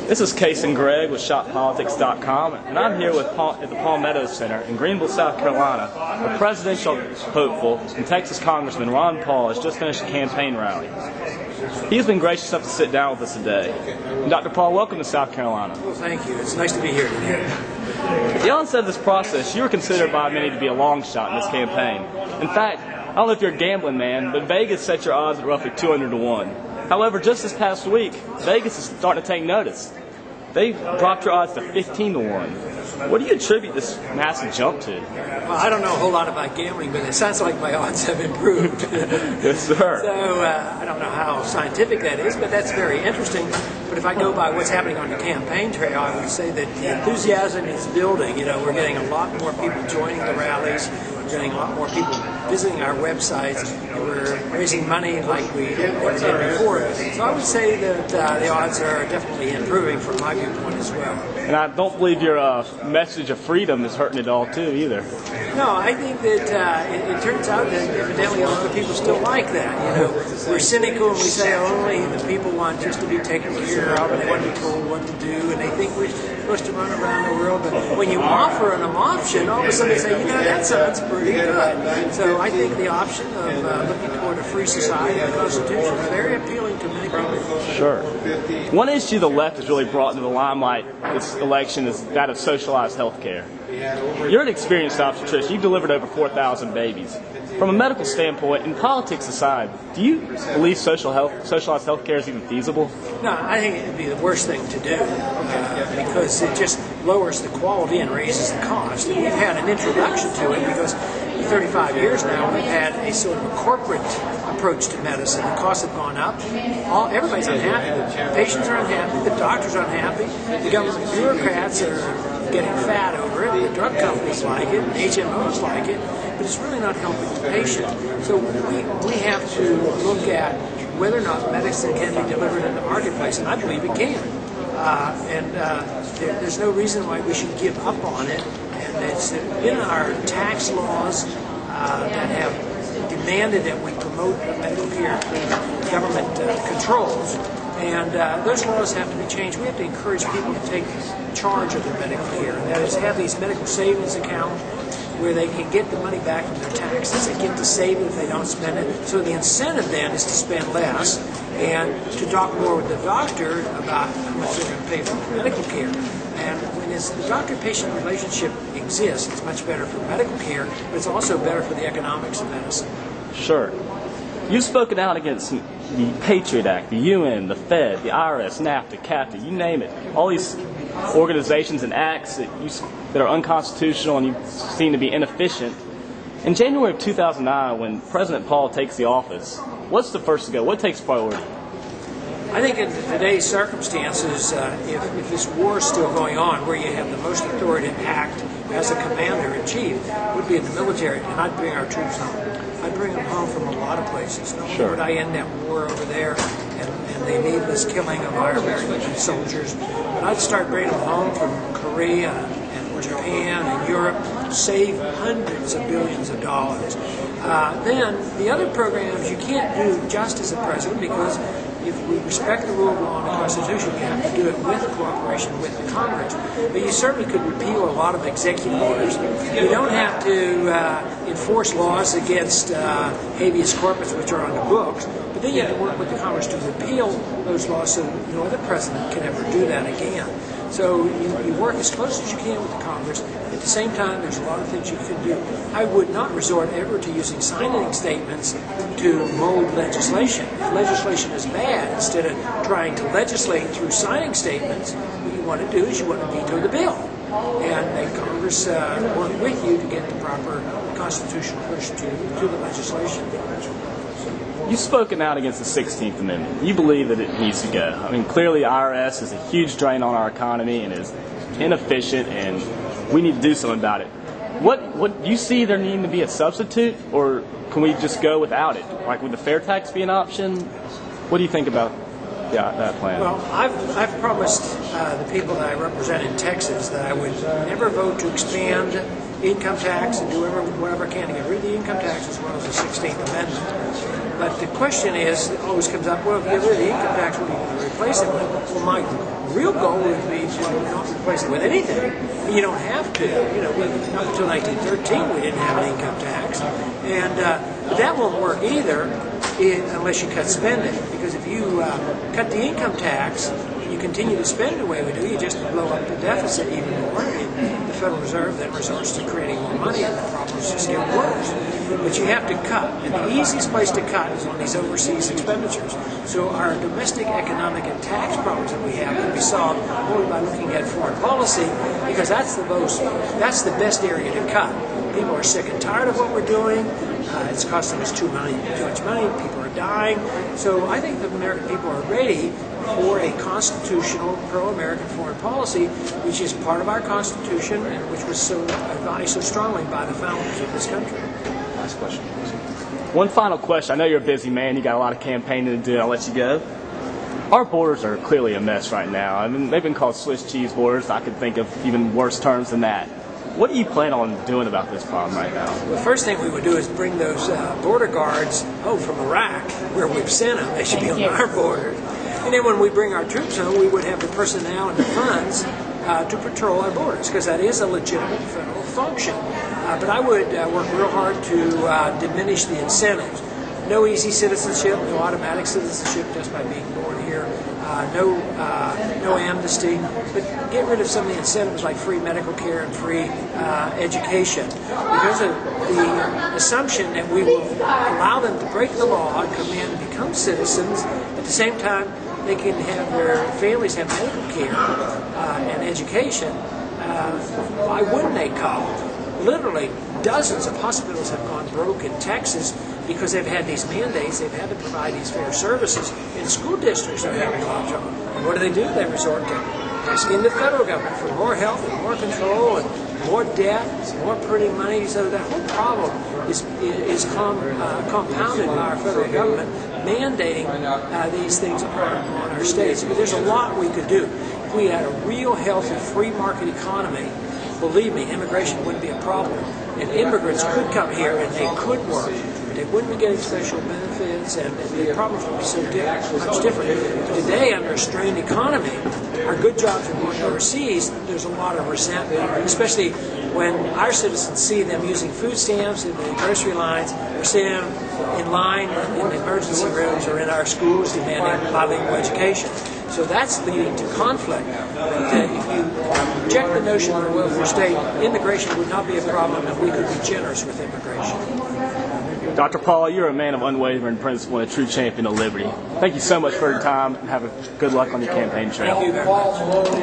This is Casen Gregg with ShopPolitics.com, and I'm here at the Palmetto Center in Greenville, South Carolina. A presidential hopeful and Texas Congressman Ron Paul has just finished a campaign rally. He's been gracious enough to sit down with us today. And Dr. Paul, welcome to South Carolina. Well, thank you. It's nice to be here today. At the onset of this process, you were considered by many to be a long shot in this campaign. In fact, I don't know if you're a gambling man, but Vegas set your odds at roughly 200 to 1. However, just this past week, Vegas is starting to take notice. They dropped your odds to 15 to 1. What do you attribute this massive jump to? Well, I don't know a whole lot about gambling, but it sounds like my odds have improved. Yes, sir. So I don't know how scientific that is, but that's very interesting. But if I go by what's happening on the campaign trail, I would say that the enthusiasm is building. You know, we're getting a lot more people joining the rallies. We're getting a lot more people visiting our websites. We're raising money like we never did before. So I would say that the odds are definitely improving from my viewpoint as well. And I don't believe your message of freedom is hurting it all, too, either. No, I think that it turns out that evidently a lot of people still like that. You know, we're cynical and we say only the people want just to be taken care of and they want to be told what to do and they think we're supposed to run around the world. But when you offer an option, all of a sudden they say, you know, that sounds pretty good. So I think the option of looking toward a free society and the Constitution is very appealing to many people. Sure. One issue the left has really brought into the limelight this election is that of socialized health care. You're an experienced obstetrician. You've delivered over 4,000 babies. From a medical standpoint, and politics aside, do you believe socialized health care is even feasible? No, I think it would be the worst thing to do because it just lowers the quality and raises the cost. And we've had an introduction to it because for 35 years now we've had a sort of a corporate approach to medicine. The costs have gone up. Everybody's unhappy. The patients are unhappy. The doctors are unhappy. The government bureaucrats are getting fat over it. The drug companies like it. HMOs like it. But it's really not helping the patient. So we have to look at whether or not medicine can be delivered in the marketplace, and I believe it can. There's no reason why we should give up on it. And it's in our tax laws that have demanded that we promote medical care through government controls. And those laws have to be changed. We have to encourage people to take charge of their medical care. That is, have these medical savings accounts where they can get the money back from their taxes. They get to save it if they don't spend it. So the incentive then is to spend less and to talk more with the doctor about how much they're going to pay for medical care. And when the doctor-patient relationship exists, it's much better for medical care, but it's also better for the economics of medicine. Sure. You've spoken out against the Patriot Act, the UN, the Fed, the IRS, NAFTA, CAFTA, you name it. All these organizations and acts that are unconstitutional and you seem to be inefficient. In January of 2009, when President Paul takes the office, what's the first to go? What takes priority? I think in today's circumstances, if this war is still going on, where you have the most authority to act as a commander-in-chief, would be in the military, and I'd bring our troops home. I'd bring them home from a lot of places. Not only would I end that war over there and the needless killing of our American soldiers, but I'd start bringing them home from Korea and Japan and Europe, save hundreds of billions of dollars. Then the other programs you can't do just as a president because if we respect the rule of law and the Constitution, you have to do it with cooperation with the Congress. But you certainly could repeal a lot of executive orders. You don't have to enforce laws against habeas corpus, which are on the books, but then you have to work with the Congress to repeal those laws so no other president can ever do that again. So you work as close as you can with the Congress. At the same time, there's a lot of things you can do. I would not resort ever to using signing statements to mold legislation. If legislation is bad, instead of trying to legislate through signing statements, what you want to do is you want to veto the bill. And the Congress work with you to get the proper constitutional push to the legislation. You've spoken out against the 16th Amendment. You believe that it needs to go. I mean, clearly IRS is a huge drain on our economy and is inefficient, and we need to do something about it. What do you see there needing to be a substitute, or can we just go without it? Like, would the fair tax be an option? What do you think about that plan? Well, I've promised the people that I represent in Texas that I would never vote to expand income tax and do whatever I can to get rid of the income tax as well as the 16th Amendment. But the question is, it always comes up, well, if you get rid of the income tax, what are you going to replace it with? Well, my real goal would be to not replace it with anything. You don't have to. Up until 1913, we didn't have an income tax. And but that won't work either unless you cut spending. Because if you cut the income tax and you continue to spend the way we do, you just blow up the deficit even more. And the Federal Reserve then resorts to creating more money, and the problems just get worse. But you have to cut, and the easiest place to cut is on these overseas expenditures. So our domestic economic and tax problems that we have can be solved only by looking at foreign policy, because that's the best area to cut. People are sick and tired of what we're doing. It's costing us too much money. People are dying. So I think the American people are ready for a constitutional pro-American foreign policy, which is part of our Constitution and which was so advised so strongly by the founders of this country. Last question. One final question. I know you're a busy man. You got a lot of campaigning to do. I'll let you go. Our borders are clearly a mess right now. I mean, they've been called Swiss cheese borders. I could think of even worse terms than that. What do you plan on doing about this problem right now? The first thing we would do is bring those border guards home from Iraq, where we've sent them. They should be on our borders. And then when we bring our troops home, we would have the personnel and the funds to patrol our borders, because that is a legitimate federal function. But I would work real hard to diminish the incentives. No easy citizenship, no automatic citizenship just by being born here, no amnesty, but get rid of some of the incentives like free medical care and free education. Because of the assumption that we will allow them to break the law and come in and become citizens, at the same time they can have their families have medical care and education, why wouldn't they come? Literally, dozens of hospitals have gone broke in Texas because they've had these mandates. They've had to provide these fair services, and school districts are having a lot of trouble. And what do? They resort to asking the federal government for more help and more control and more debt, more printing money. So that whole problem is compounded by our federal government mandating these things on our states. But there's a lot we could do. If we had a real healthy free market economy, believe me, immigration wouldn't be a problem. And immigrants could come here and they could work. They wouldn't be getting special benefits, and the problems would be so much different. But today, under a strained economy, our good jobs are going overseas. There's a lot of resentment, especially when our citizens see them using food stamps in the grocery lines, or see them in line in the emergency rooms or in our schools demanding bilingual education. So that's leading to conflict. But if you reject the notion of a welfare state, immigration would not be a problem, and we could be generous with immigration. Dr. Paul, you're a man of unwavering principle and a true champion of liberty. Thank you so much for your time, and have a good luck on your campaign trail. Thank you very much.